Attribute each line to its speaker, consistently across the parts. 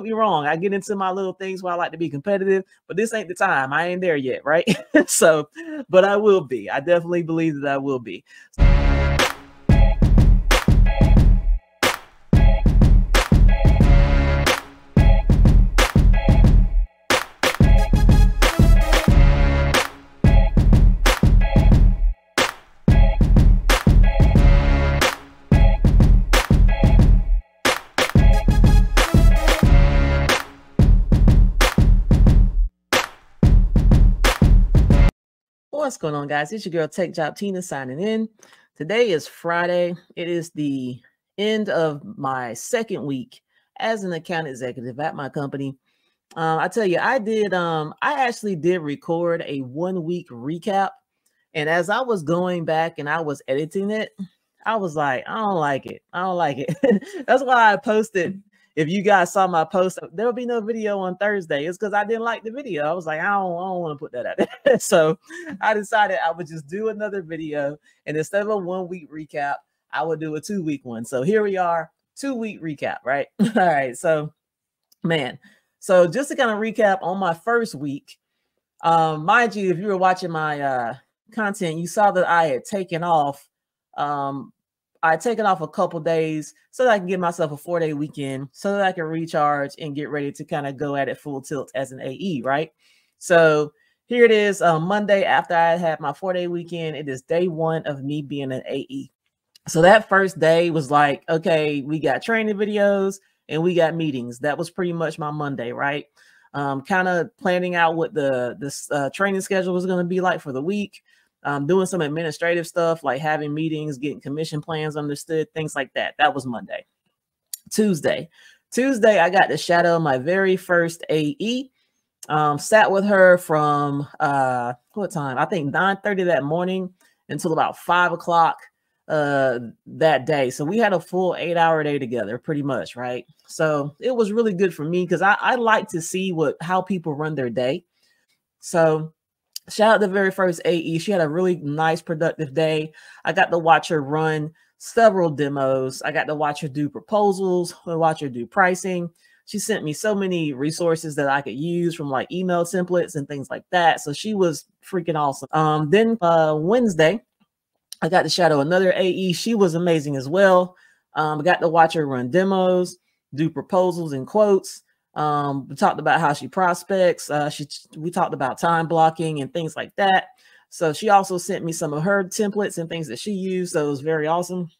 Speaker 1: me wrong. I get into my little things where I like to be competitive, but this ain't the time. I ain't there yet, right? So, but I will be. I definitely believe that I will be. What's going on, guys? It's your girl Tech Job Tina signing in. Today is Friday. It is the end of my second week as an account executive at my company. I tell you, I actually did record a 1 week recap. And as I was going back and I was editing it, I was like, I don't like it. I don't like it. That's why I posted. If you guys saw my post, there'll be no video on Thursday. It's because I didn't like the video. I was like, I don't want to put that out there. So I decided I would just do another video. And instead of a 1 week recap, I would do a 2 week one. So here we are, 2 week recap, right? All right. So, man. So just to kind of recap on my first week, mind you, if you were watching my content, you saw that I had taken off. I had taken off a couple days so that I can give myself a 4-day weekend so that I can recharge and get ready to kind of go at it full tilt as an AE, right? So here it is, Monday after I had my 4-day weekend. It is day one of me being an AE. So that first day was like, okay, we got training videos and we got meetings. That was pretty much my Monday, right? Kind of planning out what this training schedule was going to be like for the week. Doing some administrative stuff like having meetings, getting commission plans understood, things like that. That was Monday. Tuesday, I got to shadow my very first AE. Sat with her from what time? I think 9:30 that morning until about 5 o'clock that day. So we had a full 8-hour day together, pretty much, right? So it was really good for me because I like to see how people run their day. So shout out the very first AE. She had a really nice, productive day. I got to watch her run several demos. I got to watch her do proposals, watch her do pricing. She sent me so many resources that I could use from like email templates and things like that. So she was freaking awesome. Then Wednesday, I got to shadow another AE. She was amazing as well. I got to watch her run demos, do proposals and quotes. We talked about how she prospects. We talked about time blocking and things like that. So she also sent me some of her templates and things that she used. So it was very awesome.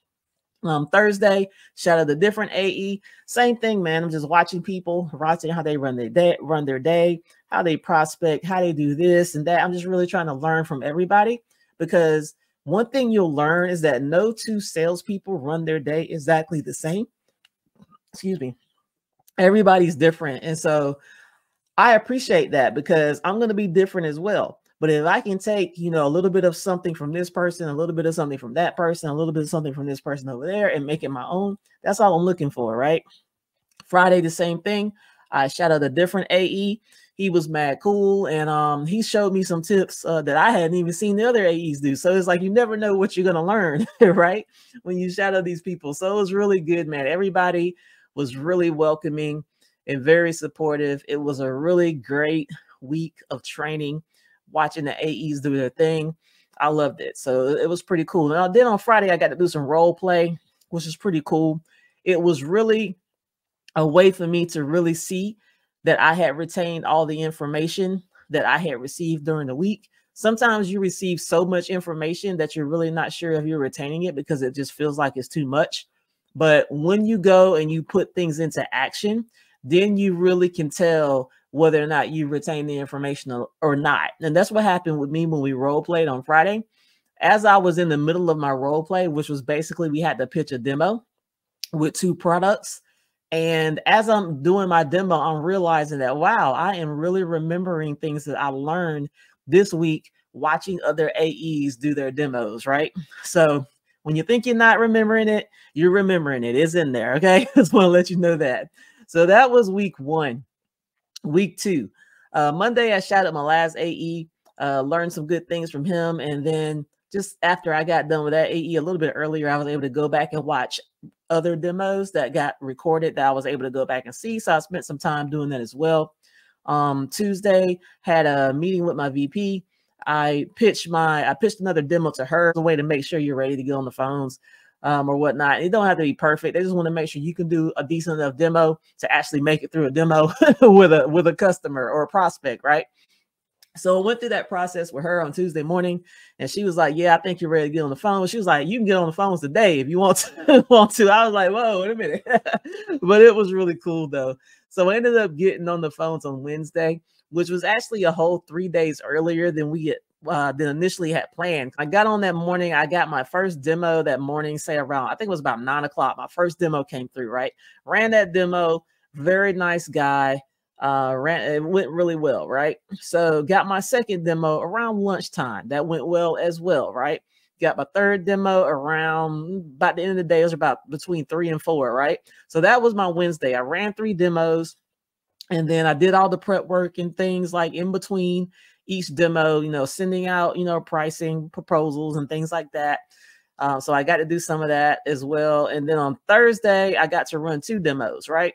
Speaker 1: Thursday, shout out the different AE. Same thing, man. I'm just watching people, watching how they run their day, how they prospect, how they do this and that. I'm just really trying to learn from everybody, because one thing you'll learn is that no two salespeople run their day exactly the same. Excuse me. Everybody's different. And so I appreciate that, because I'm going to be different as well. But if I can take, a little bit of something from this person, a little bit of something from that person, a little bit of something from this person over there and make it my own, that's all I'm looking for, right? Friday, the same thing. I shout out a different AE. He was mad cool. And he showed me some tips that I hadn't even seen the other AEs do. So it's like, you never know what you're going to learn, right? When you shadow these people. So it was really good, man. Everybody was really welcoming and very supportive. It was a really great week of training, watching the AEs do their thing. I loved it. So it was pretty cool. Now, then on Friday, I got to do some role play, which is pretty cool. It was really a way for me to really see that I had retained all the information that I had received during the week. Sometimes you receive so much information that you're really not sure if you're retaining it because it just feels like it's too much. But when you go and you put things into action, then you really can tell whether or not you retain the information or not. And that's what happened with me when we role played on Friday. As I was in the middle of my role play, which was basically we had to pitch a demo with 2 products. And as I'm doing my demo, I'm realizing that, wow, I am really remembering things that I learned this week watching other AEs do their demos, right? So when you think you're not remembering it, you're remembering it. It's in there, okay? Just want to let you know that. So that was week 1. Week 2, Monday, I shot at my last AE, learned some good things from him. And then just after I got done with that AE a little bit earlier, I was able to go back and watch other demos that got recorded that I was able to go back and see. So I spent some time doing that as well. Tuesday, had a meeting with my VP. I pitched another demo to her as a way to make sure you're ready to get on the phones or whatnot. It don't have to be perfect. They just want to make sure you can do a decent enough demo to actually make it through a demo with a customer or a prospect, right? So I went through that process with her on Tuesday morning, and she was like, "Yeah, I think you're ready to get on the phone." She was like, "You can get on the phones today if you want to." Want to. I was like, "Whoa, wait a minute," but it was really cool though. So I ended up getting on the phones on Wednesday, which was actually a whole 3 days earlier than than initially had planned. I got on that morning. I got my first demo that morning, say around, I think it was about 9 o'clock. My first demo came through, right? Ran that demo. Very nice guy. It went really well, right? So got my second demo around lunchtime. That went well as well, right? Got my third demo around about the end of the day. It was about between 3 and 4, right? So that was my Wednesday. I ran 3 demos, and then I did all the prep work and things like in between each demo, sending out, pricing proposals and things like that. So I got to do some of that as well. And then on Thursday, I got to run 2 demos, right?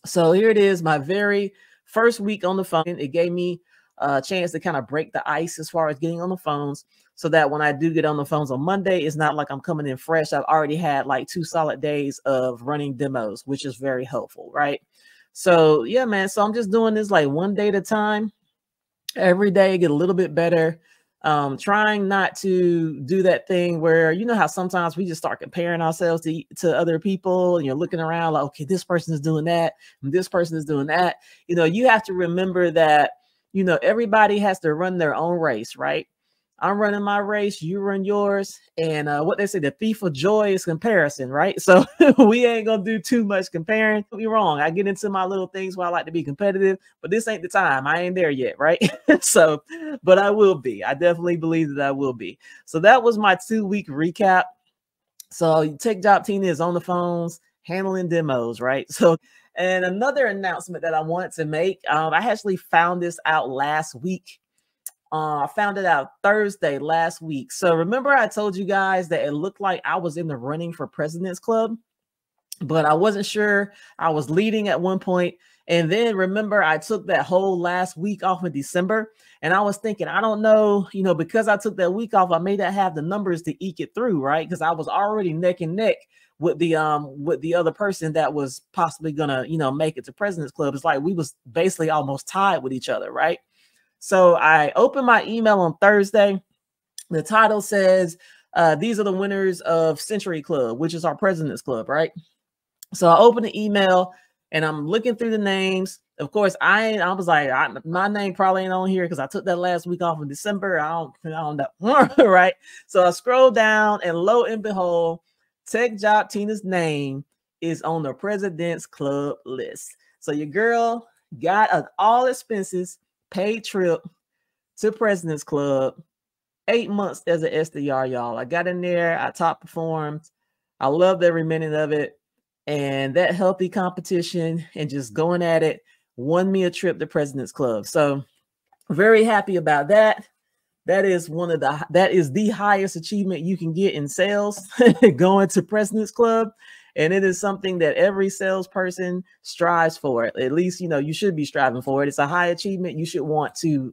Speaker 1: So here it is, my very first week on the phone. It gave me a chance to kind of break the ice as far as getting on the phones, so that when I do get on the phones on Monday, it's not like I'm coming in fresh. I've already had like 2 solid days of running demos, which is very helpful, right? So yeah, man. So I'm just doing this like one day at a time. Every day, get a little bit better. Trying not to do that thing where, you know how sometimes we just start comparing ourselves to other people, and you're looking around like, okay, this person is doing that and this person is doing that. You have to remember that, everybody has to run their own race, right? I'm running my race, you run yours. And what they say, the thief of joy is comparison, right? So we ain't gonna do too much comparing. Don't be wrong. I get into my little things where I like to be competitive, but this ain't the time. I ain't there yet, right? So, but I will be. I definitely believe that I will be. So that was my 2-week recap. So Tech Job Tina is on the phones handling demos, right? So, and another announcement that I wanted to make, I actually found this out last week. I found it out Thursday last week. So remember I told you guys that it looked like I was in the running for President's Club, but I wasn't sure. I was leading at one point. And then remember, I took that whole last week off in December. And I was thinking, I don't know, because I took that week off, I may not have the numbers to eke it through, right? Because I was already neck and neck with the other person that was possibly gonna, make it to President's Club. It's like we was basically almost tied with each other, right? So I opened my email on Thursday. The title says, these are the winners of Century Club, which is our President's Club, right? So I opened the email and I'm looking through the names. Of course, I was like, my name probably ain't on here because I took that last week off in December. I don't know, right? So I scroll down, and lo and behold, Tech Job Tina's name is on the President's Club list. So your girl got an all expenses paid trip to President's Club, 8 months as an SDR, y'all. I got in there, I top performed. I loved every minute of it. And that healthy competition and just going at it won me a trip to President's Club. So very happy about that. That is the highest achievement you can get in sales, going to President's Club. And it is something that every salesperson strives for. At least, you should be striving for it. It's a high achievement. You should want to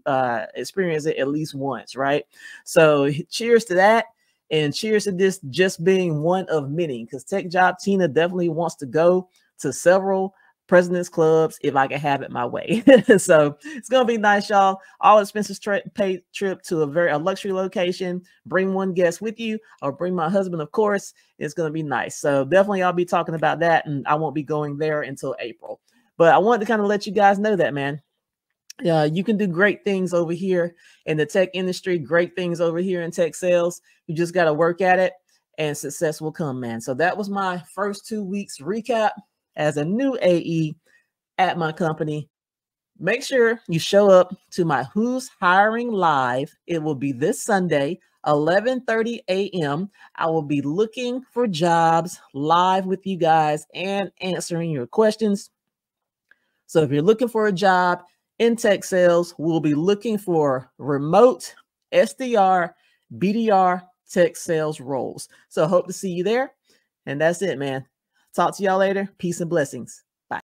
Speaker 1: experience it at least once, right? So cheers to that. And cheers to this just being one of many, because Tech Job Tina definitely wants to go to several President's Clubs if I can have it my way. So it's going to be nice, y'all. All expenses paid trip to a luxury location. Bring one guest with you, or bring my husband, of course. It's going to be nice. So definitely I'll be talking about that, and I won't be going there until April. But I wanted to kind of let you guys know that, man. You can do great things over here in the tech industry, great things over here in tech sales. You just got to work at it, and success will come, man. So that was my first 2 weeks recap as a new AE at my company. Make sure you show up to my Who's Hiring Live. It will be this Sunday, 11:30 a.m. I will be looking for jobs live with you guys and answering your questions. So if you're looking for a job in tech sales, we'll be looking for remote SDR BDR tech sales roles. So hope to see you there. And that's it, man. Talk to y'all later. Peace and blessings.